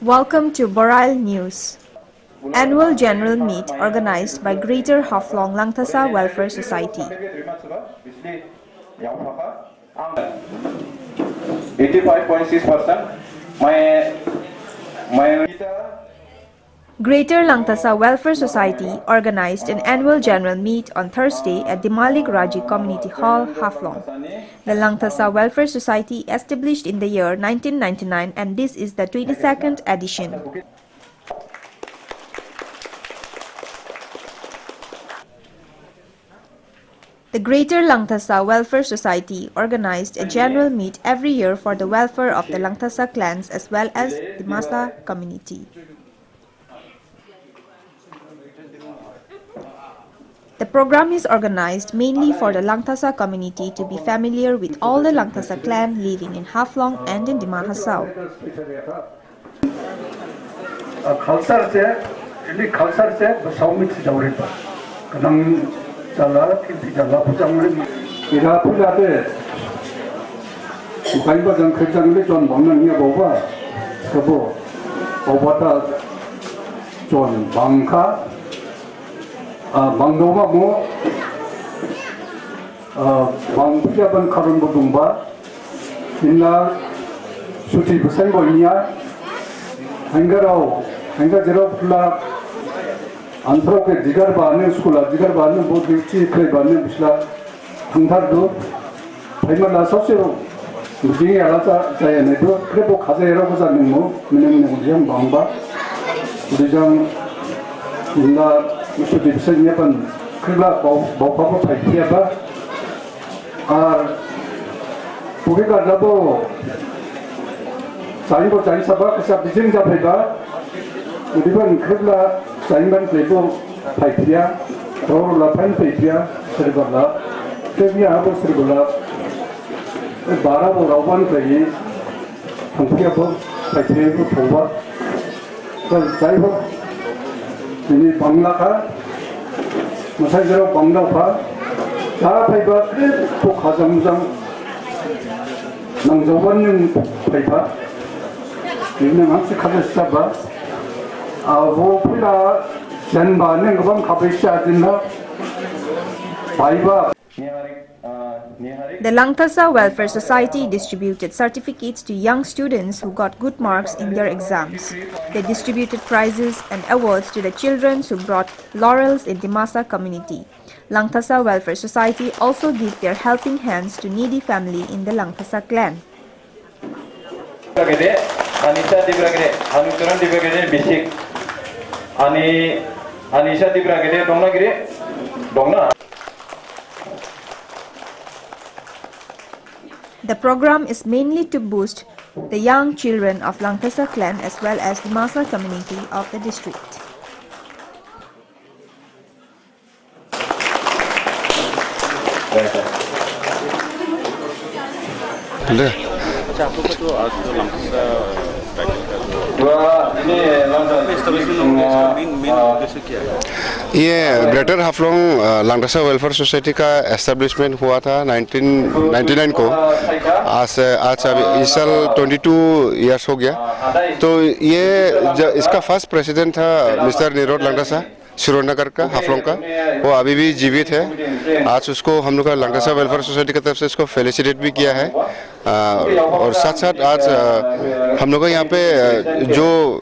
Welcome to Boral News. Annual General Meet organized by Greater Haflong Langtasa Welfare Society. 85.6%. Greater Langtasa Welfare Society organized an annual general meet on Thursday at the Malik Raji Community Hall, Haflong. The Langtasa Welfare Society established in the year 1999, and this is the 22nd edition. The Greater Langtasa Welfare Society organized a general meet every year for the welfare of the Langtasa clans as well as the Masa community. The program is organized mainly for the Langtasa community to be familiar with all the Langtasa clan living in Haflong and in the Mahasau. Mangdoma mo bangpijaban karun bodumba inna suci besar bonya hanggarau hanggarau pula antro ke jigar bane sekolah jigar bane बहुत दिवसी play bane पिछला हंगार दो भाईमाला सबसे मुझे आलाचा जाए नहीं तो फिर वो खासे एरो को जाने मो मैंने मुझे हम बांबा मुझे इंदा मुझे बिसरने पन किला बाव फाइटिया बा और पूरे का जब चाइनी सबा कैसा बिजनेस जा पाएगा उधर पर किला चाइनी बन प्लेटो फाइटिया और लाफाइन फाइटिया सरबला तेज़िया आप सरबला 12 वो रावण कहीं हमसे अब फाइटिया को थोड़ा तो चाइनी ini bangla ka masai jero bangla ka ta phaiba ko khajam jam nang jawan ning phaiba ini mang si khale saba a wo pula janba ning gam khabisha dinna phaiba. The Langtasa Welfare Society distributed certificates to young students who got good marks in their exams. They distributed prizes and awards to the children who brought laurels in the Masa community. Langtasa Welfare Society also give their helping hands to needy family in the Langtasa clan. The program is mainly to boost the young children of Langtasa clan as well as the Masa community of the district. ये greater Haflong लांगटासा welfare society का establishment हुआ था 1999 को। आज इस साल 22 years हो गया। तो ये इसका फर्स्ट प्रेसिडेंट था मिस्टर निरोध लांगटासा श्रीनगर का हाफलोंग का, वो अभी भी जीवित है। आज उसको हम लोग का लांगटासा वेलफेयर सोसाइटी की तरफ से इसको फेलिसिटेट भी किया है। और साथ साथ आज हम लोग यहाँ पे जो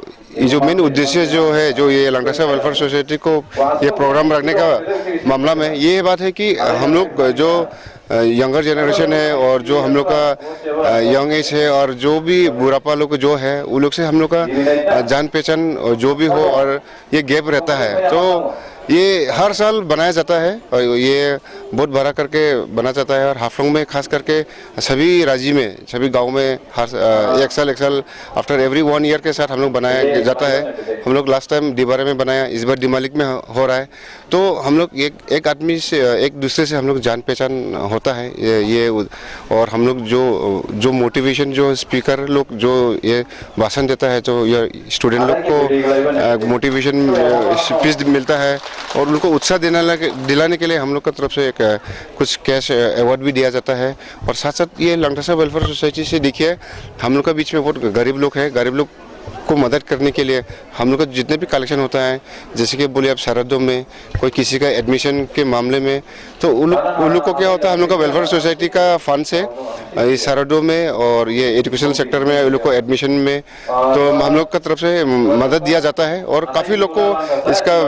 मेन उद्देश्य जो है, जो ये लांगटासा वेलफेयर सोसाइटी को ये प्रोग्राम रखने का मामला में ये बात है कि हम लोग जो यंगर जनरेशन है और जो हम लोग का यंग एज है और जो भी बुढ़ापा लोग जो है वो लोग से हम लोग का जान पहचान जो भी हो और ये गैप रहता है, तो ये हर साल बनाया जाता है और ये बहुत बड़ा करके बना जाता है। और हाफलोंग में खास करके सभी राज्य में सभी गांव में हर एक साल आफ्टर एवरी 1 ईयर के साथ हम लोग बनाया जाता है। हम लोग लास्ट टाइम डिबारे में बनाया, इस बार दिमालिक में हो रहा है। तो हम लोग एक आदमी से एक दूसरे से हम लोग जान पहचान होता है ये और हम लोग जो मोटिवेशन जो स्पीकर लोग जो ये भाषण देता है, तो ये स्टूडेंट लोग को मोटिवेशन स्पीच मिलता है और उनको उत्साह दिलाने के लिए हम लोग की तरफ से एक कुछ कैश अवार्ड भी दिया जाता है। और साथ साथ ये लांगटासा वेलफेयर सोसाइटी से देखिए हम लोग के बीच में बहुत गरीब लोग हैं, गरीब लोग को मदद करने के लिए हम लोग का जितने भी कलेक्शन होता है, जैसे कि बोलिए आप सरहदों में कोई किसी का एडमिशन के मामले में, तो उन लोग को क्या होता है, हम लोग का वेलफेयर सोसाइटी का फंड से इस सरहदों में और ये एजुकेशन सेक्टर में उन लोग को एडमिशन में तो हम लोग का तरफ से मदद दिया जाता है और काफ़ी लोग को इसका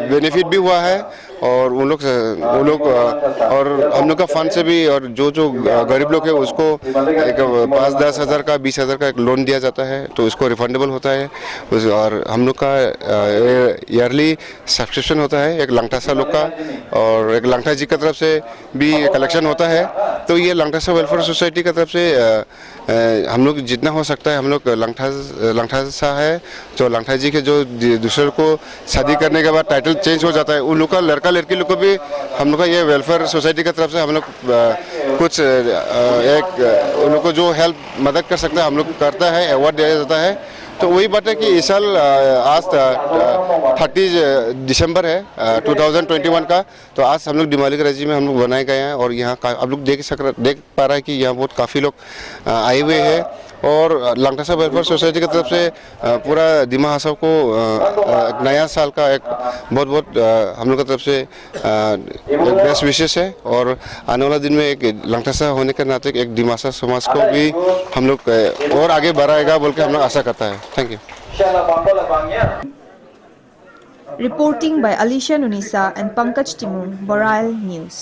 बेनिफिट भी हुआ है। और उन लोग और हम लोग का फंड से भी और जो गरीब लोग है उसको एक 5-10 हज़ार का 20 हज़ार का एक लोन दिया जाता है, तो उसको रिफंडेबल होता है। और हम लोग का ईयरली सब्सक्रिप्शन होता है एक लंगटासा लोग का, और एक लंगटा जी की तरफ से भी कलेक्शन होता है। तो ये लंगटासा वेलफेयर सोसाइटी की तरफ से हम लोग जितना हो सकता है, हम लोग लंगटासा है जो लंगटा जी के जो दूसरे को शादी करने के बाद टाइटल चेंज हो जाता है, उन लोग का लड़का लड़की लोग को भी हम लोग का ये वेलफेयर सोसाइटी की तरफ से हम लोग कुछ एक उन लोग को जो हेल्प मदद कर सकता है हम लोग करता है, अवार्ड दिया जाता है। तो वही बात है कि इस साल आज 30 दिसंबर है 2021 का, तो आज हम लोग दिमाली कराची में हम लोग बनाए गए हैं और यहाँ आप लोग देख पा रहे हैं कि यहाँ बहुत काफ़ी लोग आए हुए हैं। और लंगटासा वेलफेयर सोसाइटी की तरफ से पूरा दिमा हासाब को एक नया साल का एक बहुत हम लोग की तरफ से बेस्ट विशेष है। और आने वाला दिन में एक लंगटासा होने के नाते एक दिमासा समाज को भी हम लोग और आगे बढ़ाएगा बोल के हम लोग आशा करता है। Thank you. Reporting by Alicia Nunisa and Pankaj Timur, Boral News.